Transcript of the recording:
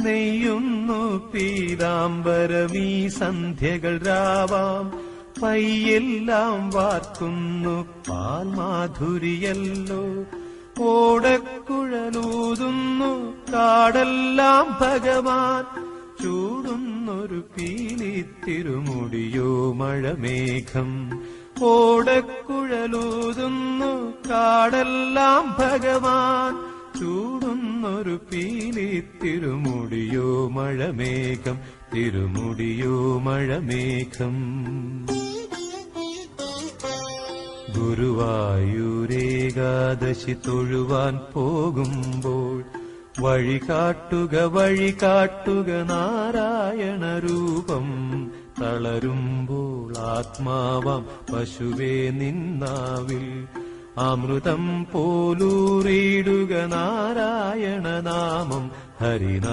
നെയ്യുന്നു പീതാംബരമീ സന്ധ്യകൾ രാവാം. പയ്യെല്ലാം വാർക്കുന്നു പാൽമാധുരിയല്ലോ. ഓടക്കുഴലൂതുന്നു കാടെല്ലാം ഭഗവാൻ. ചൂടുന്നൊരു പീലി തിരുമുടിയോ മഴമേഘം. ഓടക്കുഴലൂതുന്നു കാടെല്ലാം ഭഗവാൻ. ചൂടുന്നൊരു പീലി തിരുമുടിയോ മഴമേഘം. തിരുമുടിയോ മഴമേഘം. ഗുരുവായൂരേകാദശി തൊഴുവാൻ പോകുമ്പോൾ വഴികാട്ടുക നാരായണ രൂപം. തളരുമ്പോൾ ആത്മാവാം പശുവേ നിന്നാവിൽ അമൃതം പോലൂറിയിടുക നാരായണ നാമം. ഹരിനാ